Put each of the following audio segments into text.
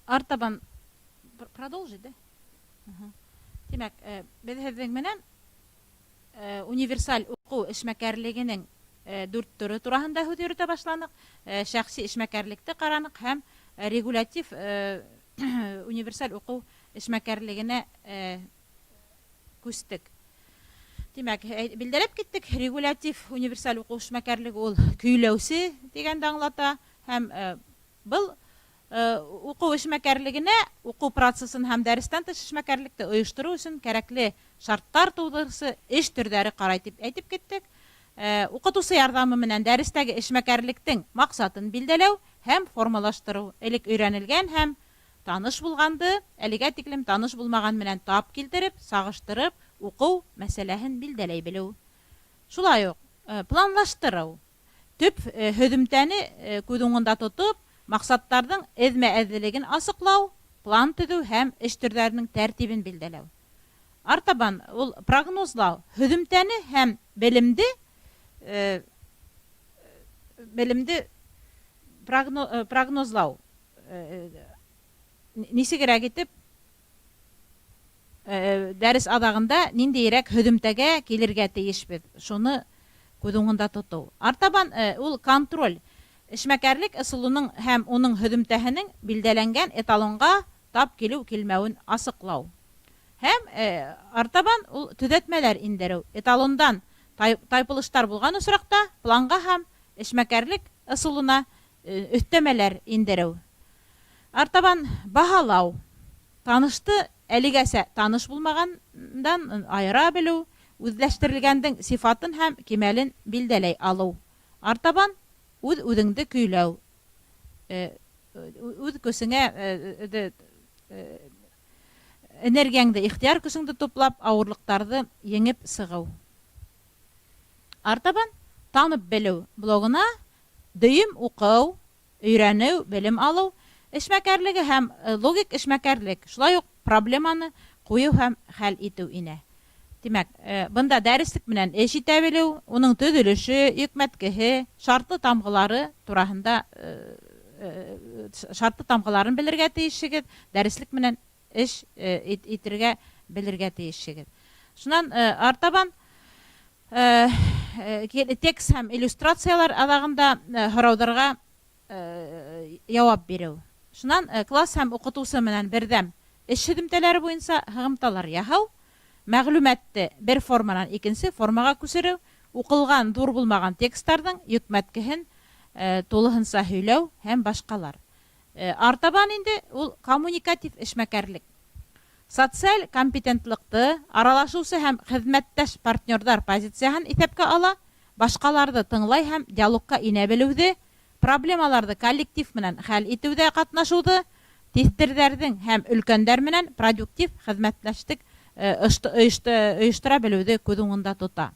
Артабан продолжи, да? Демәк, без һеҙҙең менән универсаль уҡыу эшмәкәрлегенең 4 төрө тураһында һүҙ йөрөтә башланыҡ. Шәхси эшмәкәрлекте ҡараныҡ һәм регулятив универсаль уҡыу эшмәкәрлегенә күстек. Демәк, билдәләп киттек, регулятив универсаль уҡыу эшмәкәрлеге ул көйләүсе дигәнде аңлата һәм был уҡыу эшмәкәрлегенә уҡыу процессын һәм дәрестән тыш эшмәкәрлекте ойоштороу өсөн кәрәкле шарттар тыуҙырыусы эш төрҙәре ҡарай тип әйтеп киттек. Уҡытыусы ярҙамы менән дәрестәге эшмәкәрлектең маҡсатын билдәләү һәм формалаштырыу. Элек өйрәнелгән һәм таныш булғанды әлегә тиклем таныш булмаған менән тап килтереп, сағыштырып, уҡыу мәсьәләһен билдәләй белеү. Шулай уҡ планлаштырыу. Төп һөҙөмтәне күҙ уңында тотоп, маҡсаттарҙың эҙмә-эҙлелеген асыҡлау, план төҙөү һәм эш төрҙәренең тәртибен билдәләү. Артабан ул прогнозлау, һөҙөмтәне һәм белемде прогнозлау. Нисегерәк итеп, дәрес аҙағында ниндәйерәк һөҙөмтәгә килергә тейешбеҙ. Шуны күҙ уңында тотоу. Артабан ул контроль. Эшмәкәрлек ысулының һәм уның һөҙөмтәһенең билдәләнгән эталонға тап килеү-килмәүен асыҡлау. Һәм артабан ул төҙәтмәләр индереү. Эталондан тайпылыштар булған осраҡта планға һәм эшмәкәрлек ысулына өҫтәмәләр индереү. Артабан баһалау. Танышты әлегәсә таныш булмағандан айыра белеү, үҙләштерелгәндең сифатын һәм кимәлен билдәләй алыу. Артабан үҙ-үҙеңде көйләү. Үҙ көсөңә энергияңды, ихтияр көсөңдө туплап, ауырлыҡтарҙы еңеп сығыу. Артабан танып белеү блогына дөйөм уҡыу, өйрәнеү, белем алыу, эшмәкәрлеге һәм логик эшмәкәрлек, шулай уҡ проблеманы ҡуйыу һәм хәл итеү инә. Демәк, бында дәреслек менән эш итә белеү, уның төҙөлөшө, йөкмәткеһе, шартлы тамғылары тураһында шартлы тамғыларын белергә тейешһегеҙ, дәреслек менән эш итергә белергә тейешһегеҙ. Шунан артабан текст һәм иллюстрациялар аҙағында һорауҙарға яуап биреү. Шунан класс һәм уҡытыусы менән берҙәм эш һөҙөмтәләре буйынса һығымталар яһау, мәғлүмәтте бер форманан икенсе формаға күсереү, уҡылған ҙур булмаған тексттарҙың йөкмәткеһен тулыһынса һөйләү һәм башҡалар. Артабан инде ул коммуникатив эшмәкәрлек. Социаль компетентлыҡты, аралашыусы һәм хеҙмәттәш партнерҙар позицияһын иҫәпкә ала, башҡаларҙы тыңлай һәм диалогка инә белеүҙе, проблемаларҙы коллектив менән хәл итеүҙә ҡатнашыуҙы, тиҫтерҙәрҙең һәм өлкәндәр менән продуктив хеҙмәтләштек ойоштора белеүҙе күҙ уңында тота.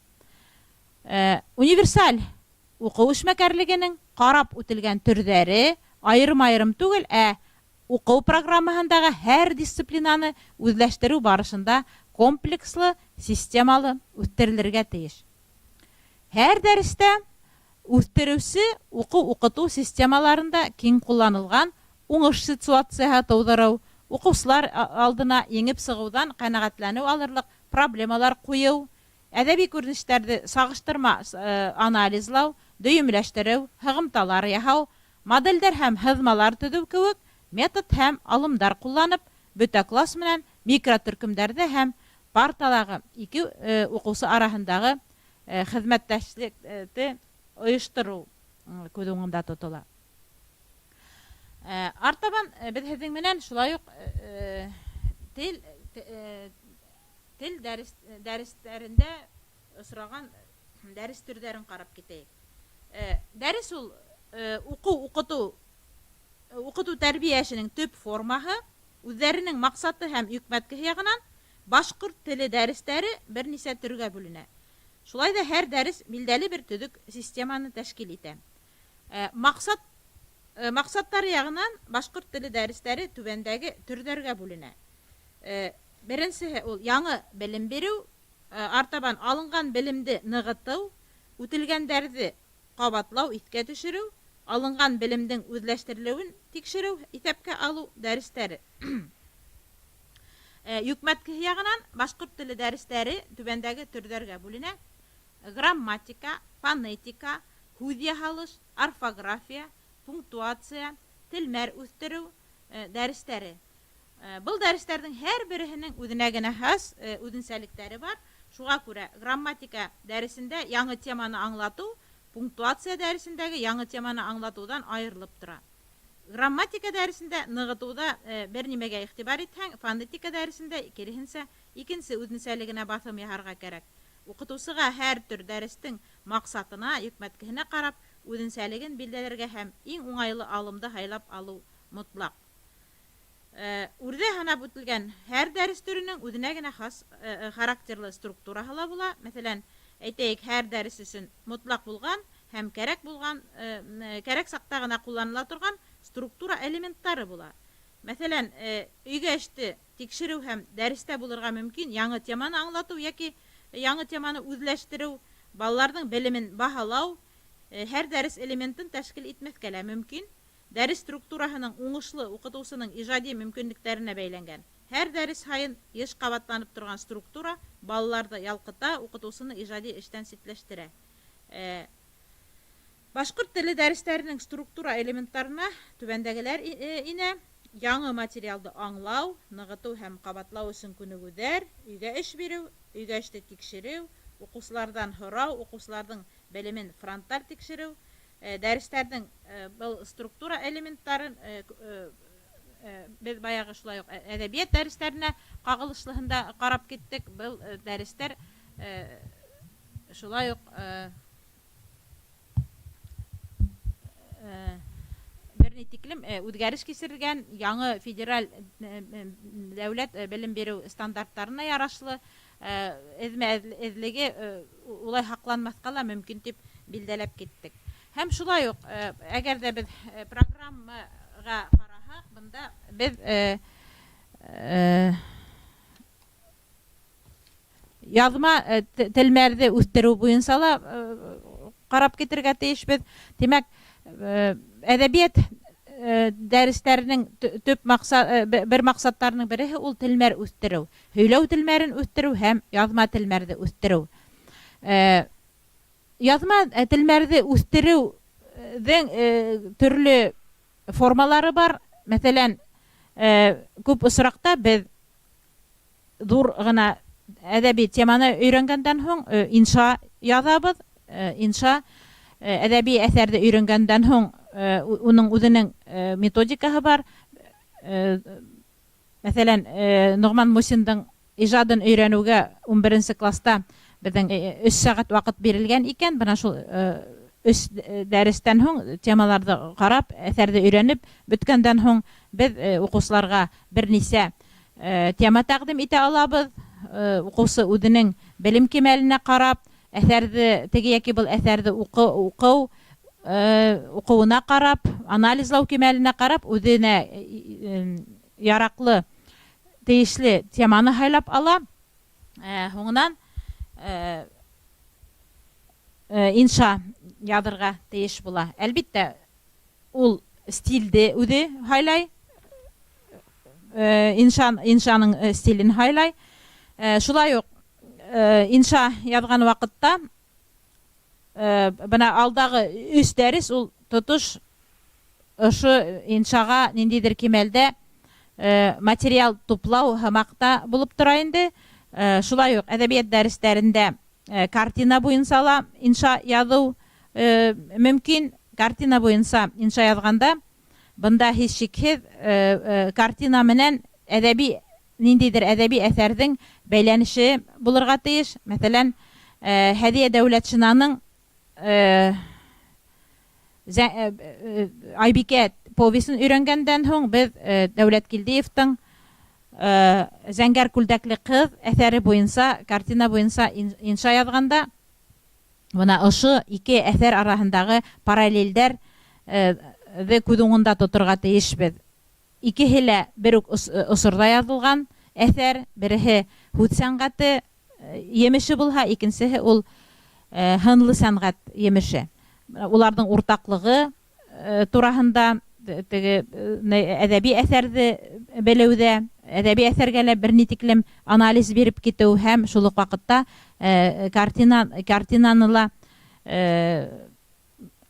Универсаль уҡыу эшмәкәрлегенең ҡарап үтелгән төрҙәре айырым-айырым түгел, уҡыу программаһындағы һәр дисциплинаны үҙләштереү барышында комплекслы, системалы үҫтерелергә тейеш. Һәр дәрестә үҫтереүсе уҡыу-уҡытыу системаларында киң ҡулланылған уңыш ситуацияһы тыуҙырыу, уҡыусылар алдына еңеп сығыуҙан ҡәнәғәтләнеү алырлыҡ проблемалар ҡуйыу, әҙәби күренештәрҙе сағыштырма анализлау, дөйөмләштереү, һығымталар яһау, модельдәр һәм һыҙмалар төҙөү кеүек метод һәм алымдар ҡулланып, бөтә класс менән микротөркөмдәрҙе һәм парталағы ике уҡыусы араһындағы хеҙмәттәшлекте ойоштороу күҙ уңында тотола. Артабан беҙ һеҙҙең менән шулай уҡ тел дәрестәрендә осраған дәрес төрҙәрен ҡарап китәйек. Дәрес ул уҡытыу тәрбиәшенең төп формаһы, үҙҙәренең маҡсаты һәм йөкмәткеһе яғынан башҡорт теле дәрестәре бер нисә төргә бүленә. Шулай ҙа һәр дәрес билдәле бер төҙөк системаны тәшкил итә. Маҡсаттары яғынан башҡорт теле дәрестәре түбәндәге төрҙәргә бүленә. Беренсеһе ул яңы белем биреү, артабан алынған белемде нығытыу, үтелгәндәрҙе кабатлау, искә төшерү, алынган белемдең үзләштерелүен тикшерү, исәпкә алу дәресләре. Йөкмәткеһе ягынан башкорт теле дәресләре түбәндәге төрләргә бүленә: грамматика, фонетика, һүз яһалыш, орфография, пунктуация, телмәр үстерү дәресләре. Был дәресләрнең һәр береһенең үзенә генә хас үзенчәлекләре бар. Шуңа күрә грамматика дәресендә яңа теманы аңлату пунктуация дәресендәге яңа теманы аңлатудан айырылып тора. Грамматика дәресендә ныгытуда бер нимәгә игътибар итһәң, фонетика дәресендә киресенчә икенче үзенчәлегенә басым яһарга кирәк. Укытучыга һәр төр дәрестең максатына, йөкмәткеһенә карап, үзенчәлеген билдәләргә һәм иң уңайлы алымды хайлап алу мотлак. Үрдә һанап үтелгән һәр дәрес төренең үзенә генә хас характерлы структураһы ла була. Мәсәлән, әйтәйек, һәр дәрес өчен мотлак булган һәм кәрәк булган, кәрәк сакта гына кулланыла торган структура элементтары була. Мәсәлән, өйгә эште тикшерү һәм дәрестә булырга мөмкин яңа теманы аңлату яки яңа теманы үзләштерү, балаларның белемен баһалау һәр дәрес элементын тәшкил итмәскә лә мөмкин. Дәрес структураһының уңышлы укытучының иҗади мөмкинлекләренә бәйләнгән. Һәр дәрес һайын еш кабатланып торган структура балаларны ялкыта, укытучыны иҗади эштән ситләштерә. Башкорт теле дәресләренең структура элементтарына түбәндәгеләр инә: яңа материалды аңлау, ныгыту һәм кабатлау өчен күнегүләр, өйгә эш бирү, өйгә эште тикшерү, укучылардан һорау, укучыларның белемен фронталь тикшерү, дәресләрнең был структура элементтарын без баягы шулай ук әдәбият дәресләренә кагылышлыһында карап киттек. Был дәресләр шулай ук берни тиклем үзгәреш кисергән яңа федераль дәүләт белем бирү стандартларына ярашлы эзлеге улай һакланмаска ла мөмкин дип билдәләп киттек. Һәм шулай ук, әгәр дә без программага караһак, бында без язма телмәрде үстерү буенча ла карап китергә тиешбез. Демәк, әдәбият дәресләренең төп бер максаттарының береһе ул телмәр үстерү. Һөйләү телмәрен үстерү һәм язма телмәрде үстерү. Язма телмәрде үстерүнең төрле формалары бар. Мәсәлән, күп осракта без зур гына әдәби теманы өйрәнгәндән һуң инша язабыз. Инша әдәби әсәрде өйрәнгәндән һуң уның үзенең методикаһы бар. Мәсәлән, Нугман Мусиндың иҗадын өйрәнүгә 11нче класста безнең 3 сәгать вакыт бирелгән икән. Бына шул 3 дәрестән һуң темаларны карап, әсәрде өйрәнеп беткәндән һуң без укучыларга бернисә тема тәкъдим итә алабыз. Укучы үзенең белем кимәленә карап, әсәрде теге яки был әсәрде укуына карап, анализлау кимәленә карап, үзенә яраклы тиешле теманы хайлап ала. Һуңнан инша язырга тиеш була. Әлбиттә, ул стилде үзе хайлай. Иншаның стилен хайлай. Шулай ук инша язган вакытта бына алдагы 3 дәрес ул тотыш ошо иншага ниндидер кимәлдә материал туплау һәмакта булып тора инде. Шулай ук әдәбият дәресләрендә картина буенча ла инша язу мөмкин. Картина буенча инша язганда бында һич шикһез картина менән ниндидер әдәби әсәрдең бәйләнеше булырга тиеш. Мәсәлән, Һәдия Дәүләтшинаның Айбикә повесен өйрәнгәндән һуң без Дәүләткилдиевтың Зәңгәр күлдәкле кыз әсәре буенча, картина буенча инша язганда, бuna ошо 2 әсәр араһындагы параллельдәр күз уңында тотырга тиешбез. Икеһе лә бер үк осорда язылган әсәр, береһе һүз сәнгате емеше булһа, икенчеһе ул һынлы сәнгать емеше. уларның уртаклыгы тураһында, теге әдәби әсәрде белеүдә, әдәби әсәргә бер нитеклем анализ биреп китү һәм шул ук вакытта картинаны ла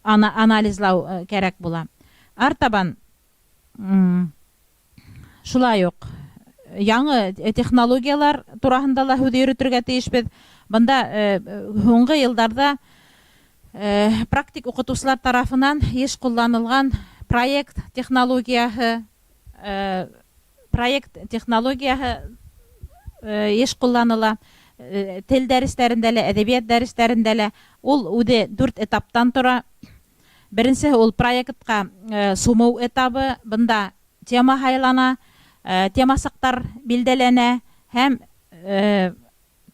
анализлау кәрәк була. Артабан шулай ук яңы технологиялар тураһында ла һүз йөрөтергә тиешбез. Бында һуңгы елдарда практик укытучылар тарафынан еш кулланылган проект технологияһы еш кулланыла. Тел дәресләрендә лә, әдәбият дәресләрендә лә ул үзе 4 этаптан тора. Беренче ул проектка сумау этабы. Бында тема хайлана, тема сактар билдәләнә һәм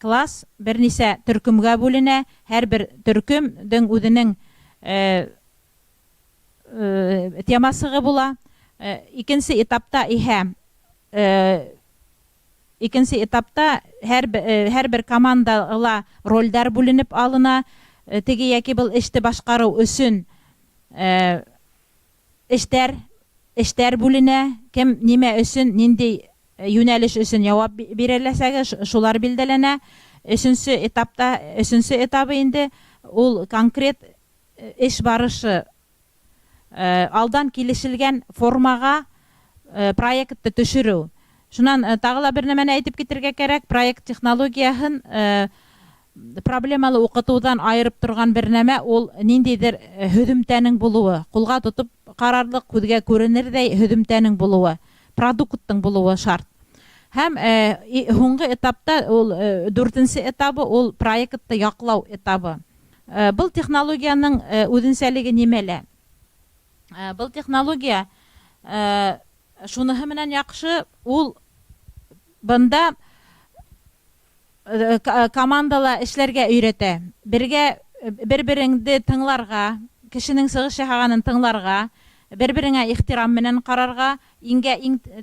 класс бернисә төркемгә бүленә. Һәр бер төркемдең үзенең темасы була. Икенче этапта һәр бер командага рольдәр бүленеп алына. Теге яки был эште башкару өчен эштәр бүленә. Кем нимә өчен, нинди юнәлеш өчен җавап бирәләсәге шулар билдәләнә. Өченче этабы инде ул конкрет эш барышы алдан килешелгән формага проектты төшерү. Шуннан тагыла бер нәмәне әйтеп китергә кирәк. Проект технологияһын проблемалы укытудан айырып торган бер нәмә ул ниндидер һөҙөмтәнең булуы. Кулга тотып карарлык, күҙгә күренердәй һөҙөмтәнең булуы, продукттың булуы шарт. Һәм һуңгы этапта ул 4нче этабы ул проектты яклау этабы. Был технологияның үзенчәлеге нимәлә? Был технология шуныһы менән яҡшы, ул бында командала эшләргә өйрәтә. Бер-береңде тыңларға, кешенең сығыш яһаганын тыңларға, бер-береңә ихтирам менән ҡарарға, иң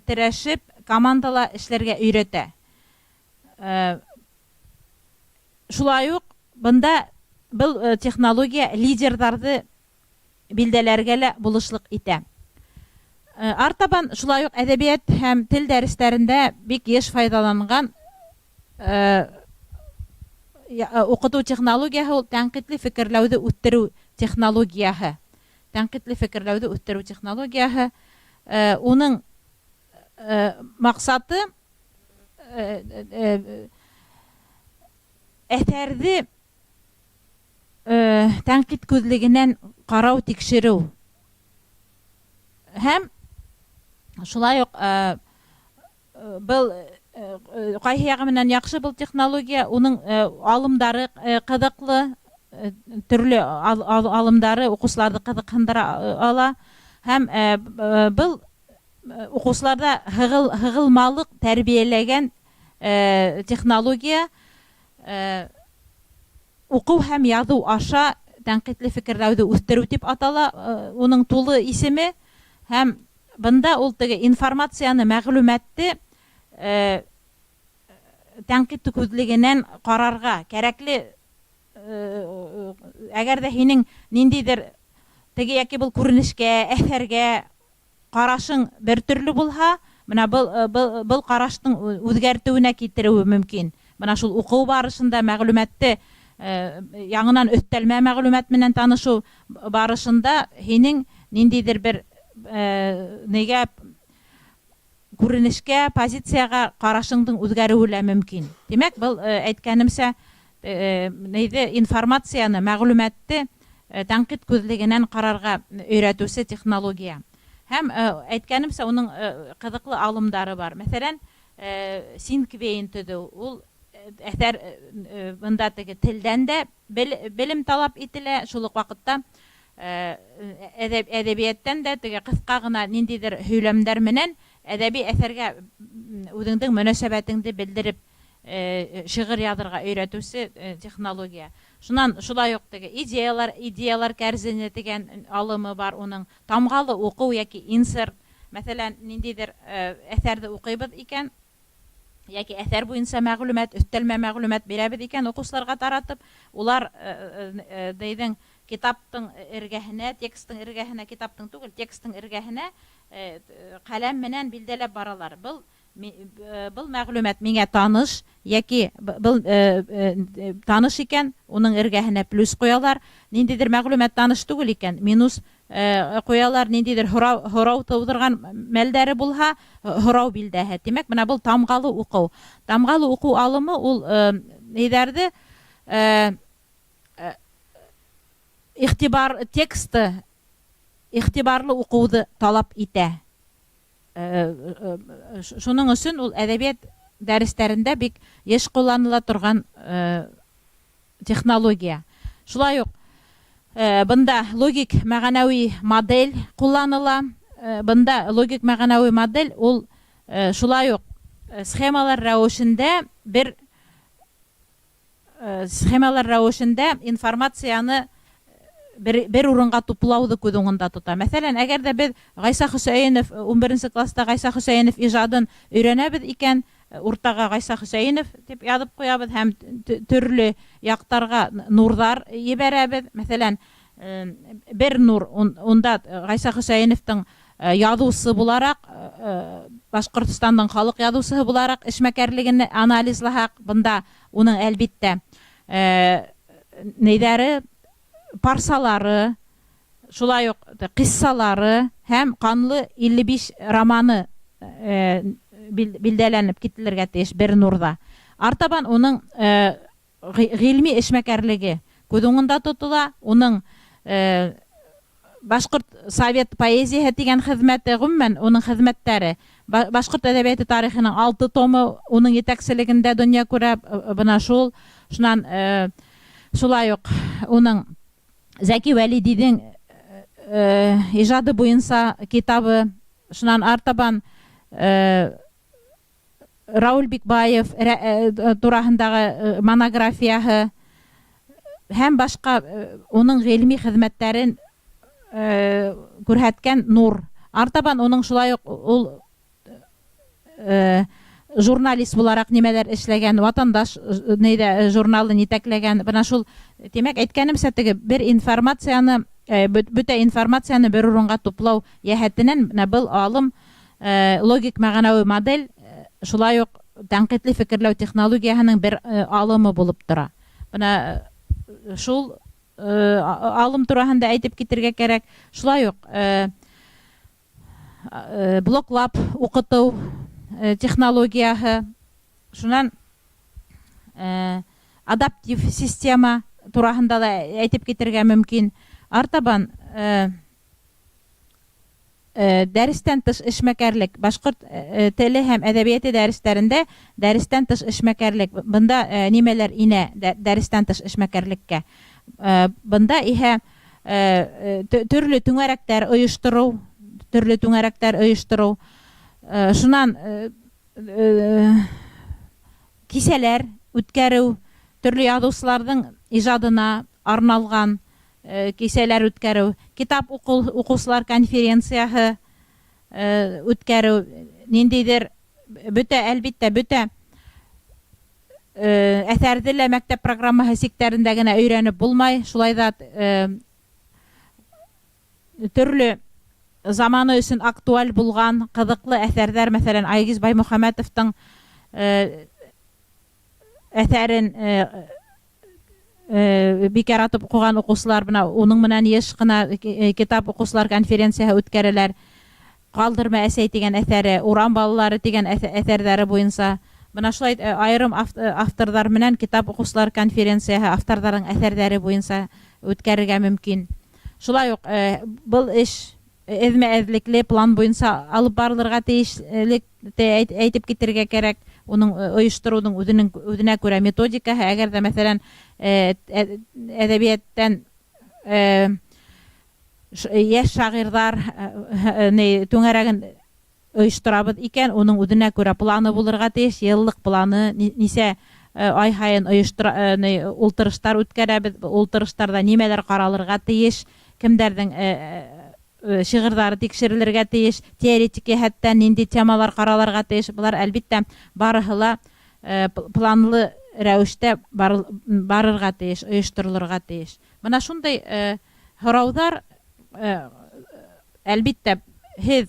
терәшеп командала эшләргә өйрәтә. Шулай уҡ бында был технология лидерҙарҙы билдәләргә лә булышлыҡ итә. Артабан шулай уҡ әҙәбиәт һәм тел дәресләрендә бик йыш файҙаланған уҡытыу технологияһы ул тәнҡитле фекерләүҙе үҫтереү технологияһы. Уның маҡсаты әҫәрҙе тәнҡит күҙлегенән ҡарау, тикшереү. Һәм шулай уҡ был ҡайһы яғы менән яҡшы был технология, уның алымдары ҡыҙыҡлы, төрлө алымдары уҡыусыларҙы ҡыҙыҡһындыра ала. Һәм был уҡыусыларҙа һығылмалыҡ тәрбиәләгән технология уҡыу һәм яҙыу аша тәнҡитле фекерләүҙе үҫтереү тип атала уның тулы исеме. Һәм бында ул теге информацияны, мәғлүмәтте тәнҡит күҙлегенән ҡарарға кәрәкле. Әгәр ҙә һинең ниндейҙер теге яки был күренешкә, әҫәргә ҡарашың бер төрлө булһа, бына был ҡараштың үҙгәртеүенә китереүе мөмкин. Бына шул уҡыу барышында мәғлүмәтте яңынан өҫтәлмә мәғлүмәт менән танышыу барышында һинең ниндейҙер бер нигә күренешкә, позицияға ҡарашыңдың үҙгәреүе лә мөмкин. Демәк, был әйткәнемсә информацияны, мәғлүмәтте тәнҡит күҙлегенән ҡарарға өйрәтеүсе технология. Һәм әйткәнемсә, уның ҡыҙыҡлы алымдары бар. Мәҫәлән, синквейн төҙөү. Ул әҫәр бында теге телдән дә белем талап ителә, шул уҡ ваҡытта әҙәбиәттән дә теге ҡыҫҡа ғына ниндейҙер һөйләмдәр менән әҙәби әҫәргә үҙеңдең мөнәсәбәтеңде белдереп шиғыр яҙырға өйрәтеүсе технология. Шунан шулай уҡ теге идеялар кәрзине тигән алымы бар уның. Тамғалы уҡыу яки инсерт. Мәҫәлән, ниндейҙер әҫәрҙе уҡыйбыҙ икән, яки әҫәр буйынса мәғлүмәт, өҫтәлмә мәғлүмәт бирәбеҙ икән уҡыусыларға таратып, улар китаптың эргәһенә, текстың эргәһенә, китаптың түгел, текстың эргәһенә каләм менән билдәләп баралар. Был мәгълүмат миңа таныш, яки был таныш икән, уның эргәһенә плюс куялар. Ниндидер мәгълүмат таныш түгел икән, минус куялар. Ниндидер һорау тудырган мәлдәре булһа, һорау билдәһе. Димәк, менә был тамгалы уку. Тамгалы уку алымы ул нидәрде игътибар тексты игътибарлы укуды талап итә. Шуның өчен ул әдәбият дәресләрендә бик еш кулланыла торган технология. Шулай ук бында логик мәгънәви модель кулланыла. Бында логик мәгънәви модель ул шулай ук схемалар рәвешендә информацияны бер урынга туплауды күз уңында тота. Мәсәлән, әгәр дә без Гайса Хөсәенов 11 класста Гайса Хөсәенов иҗадын өйрәнәбез икән, уртага Гайса Хөсәенов дип язып куябыз һәм төрле яктарга нурлар ебәрәбез. Мәсәлән, бер нур унда Гайса Хөсәеновтың язуысы буларак, Башкортстанның халык язучысы буларак эшмәкәрлеген анализлаһак, бында уның әлбиттә нидәре парсалары, шулай ук кыссалары һәм канлы 55 романы билдәләнеп кителергә тиеш бер нурда. Артабан уның гыйльми эшмәкәрлеге күз уңында тотыла. Уның Башкорт совет поэзияһы дигән хезмәте, гомумән уның хезмәттәре, Башкорт әдәбияты тарихының 6 томы уның етәкчелегендә дөнья күрә. Бына шуннан шулай ук уның Зәки Вәлидидің иҗады буенча китабы, шуннан артабан Рауль Бикбаев тураһындагы монографияһы һәм башка уның гыйльми хезмәтләрен күрһәткән нур. Артабан уның шулай ук ул журналист буларак нимәләр эшләгән, ватандаш журналын итәкләгән. Бына шул, демәк, әйткәнемчә, теге бер информацияны, бөтә информацияны бер урынга туплау яһәтеннән был алым логик мәгънәви модель, шулай ук тәнкыйтьле фикерләү технологияһының бер алымы булып тора. Бына шул алым тураһында әйтеп китергә кирәк. Шулай ук блоклап укыту технологияһы, шуннан адаптив система тураһында да әйтеп китергә мөмкин. Артабан дәрестән тыш эшмәкәрлек, башкорт теле һәм әдәбияты дәресләрендә дәрестән тыш эшмәкәрлек. Бында нимәләр инә дәрестән тыш эшмәкәрлеккә? Бында иһә төрле түңәрәктәр оештыру, шунан кисәләр үткәрү, төрле язучыларның иҗадына арналган кисәләр үткәрү, китап укучылар конференцияһы үткәрү, ниндидер әлбиттә бөтә әсәрде лә мәктәп программаһы сектәрендә генә өйрәнеп булмай, шулай да төрле заманы өчен актуаль булган кызыклы әсәрҙәр, мәсәлән, Айгиз Баймөхәмәтовтың әсәрен бик яратып укыган укучылар, бына уның менән еш кына китап укучылар конференцияһы үткәрәләр. Калдырма әсәй дигән әсәре, Урам балалары дигән әсәрҙәре буенча. Бына шулай айрым авторлар менән китап укучылар конференцияһы авторларның әсәрҙәре буенча үткәрергә мөмкин. Шулай ук был эш эзмә-эзлекле план буенча алып барылырга тиешлек әйтеп китергә кирәк. Уның оештырудың үзенә күрә методикаһы. Әгәр дә, мәсәлән, әдәбияттан яшь шагыйрьләр түңәрәген оештырабыз икән, уның үзенә күрә планы булырга тиеш, еллык планы, нисә ай һайын ултырыштар үткәрәбез, ултырыштарда нимәләр каралырга тиеш, кемдәрнең шигырьләре тикшерелергә тиеш, теоретик җәһәттән нинди темалар каралырга тиеш. Булар әлбиттә барыһы ла планлы рәвештә барырга тиеш, оештырылырга тиеш. Бына шундай һорауҙар, әлбиттә, һеҙ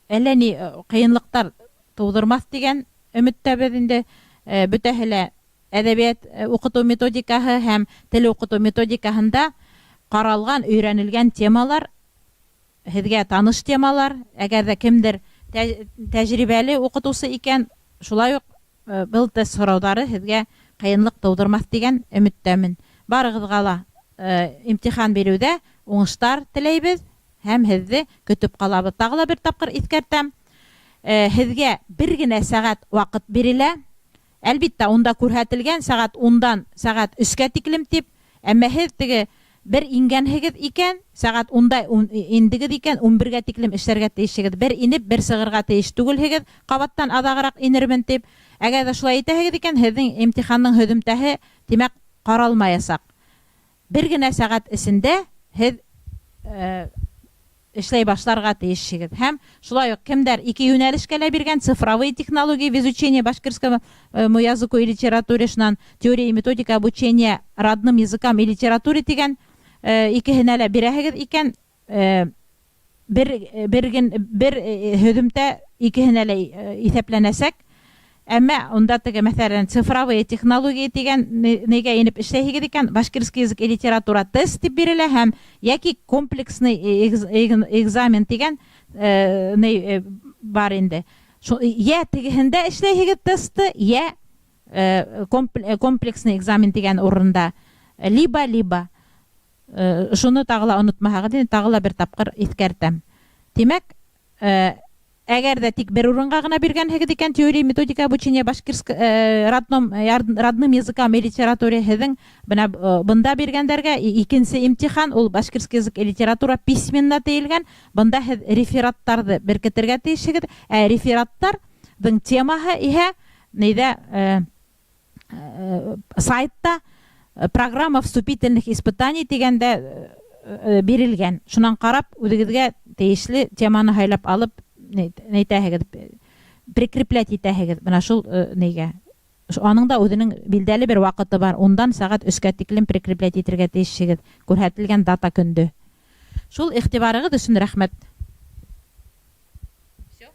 әллә ни ҡыйынлыҡтар тыуҙырмаҫ дигән өмөттәбеҙ инде. Бөтәһе лә әҙәбиәт уҡытыу методикаһы һәм тел уҡытыу методикаһында ҡаралған, өйрәнелгән темалар, һеҙгә таныш темалар. Әгәр ҙә кемдер тәжрибәле уҡытыусы икән, шулай уҡ был тест һорауҙары һеҙгә ҡыйынлыҡ тыуҙырмаҫ дигән өмөттәмен. Барығыҙға ла имтихан биреүҙә уңыштар теләйбеҙ һәм һеҙҙе көтөп ҡалабыҙ. Тағы ла бер тапҡыр иҫкәртәм, һеҙгә бер генә сәғәт ваҡыт бирелә. Әлбиттә, унда күрһәтелгән сәғәт 10-дан сәғәт 3-кә тиклем тип, әммә һеҙ теге бер ингәнһегеҙ икән, сәғәт 10-да индегеҙ икән, 11-гә тиклем эшләргә тейешһегеҙ. Бер инеп, бер сығырға тейеш түгелһегеҙ, ҡабаттан аҙағыраҡ инермен тип. Әгәр ҙә шулай итәһегеҙ икән, һеҙҙең имтиханның һөҙөмтәһе, тимәк, ҡаралмаясаҡ. Бер генә сәғәт эсендә һеҙ эшләй башларға тейешһегеҙ. Һәм шулай уҡ кемдәр 2 йүнәлешкә лә биргән, цифровые технологии в изучении башкирскому языку и литературе, шунан теория и методика обучения родным языкам и литературе тигән икеһенә лә бирәһегеҙ икән, бер һөҙөмтә икеһенә лә иҫәпләнәсәк. Әммә унда теге, мәҫәлән, цифровые технологии тигән нигә инеп эшләйһегеҙ икән, башкирский язык и литература тест тип бирелә, һәм яки комплексный экзамен тигән бар инде. Йә тегеһендә эшләйһегеҙ тестты, йә комплексный экзамен тигән урында. Либо. Шуны тағы ла онотмаһағыҙ, тағы ла бер тапҡыр иҫкәртәм. Тимәк, әгәр ҙә тик бер урынға ғына биргәнһегеҙ икән, теория методика обучения родным языкам и литературе, һеҙҙең бында биргәндәргә икенсе имтихан, ул башкирский язык и литература письменно тейелгән. Бында һеҙ рефераттарҙы беркетергә тейешһегеҙ. Рефераттарҙың темаһы иһә сайтта программа вступительных испытаний тигәндә бирелгән. Шунан ҡарап, үҙегеҙгә тейешле теманы һайлап алып, прикреплять итәһегеҙ. Бына шул нигә. Аның да үҙенең билдәле бер ваҡыты бар. Ундан сәғәт 3-кә тиклем прикреплять итергә тейешһегеҙ. Күрһәтелгән дата көндө. Шул иғтибарығыҙ өсөн рәхмәт. Все?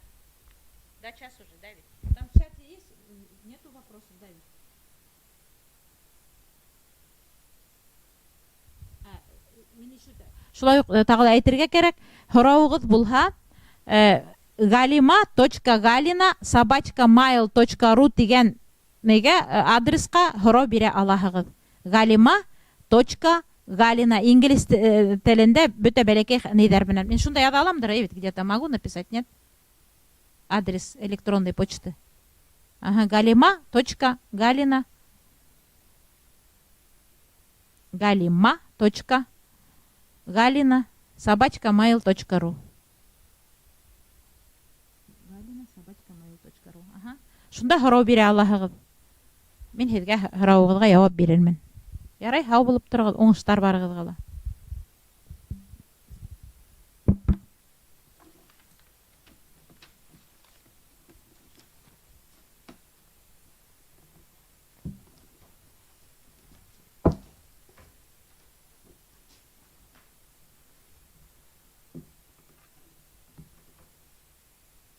До час уже, Давид. Там в чате есть? Нету вопросов, Давид? Шулай уҡ тағы ла әйтергә кәрәк. Һорауығыҙ булһа, galima.galina@mail.ru тигән адресҡа һорау бирә алаһығыҙ. galima.galina инглиз телендә бөтә бәләкәй нейҙәр менән. Мин шунда яҙа аламдыр, әйбет, где-то могу написать, нет? Адрес электронной почты. galima.galina galima.galina@mail.ru Шунда һорау бирә алаһығыҙ. Мин һеҙгә һорауығыҙға яуап бирермен. Ярай, һау булып торығыҙ, уңыштар барығыҙға ла.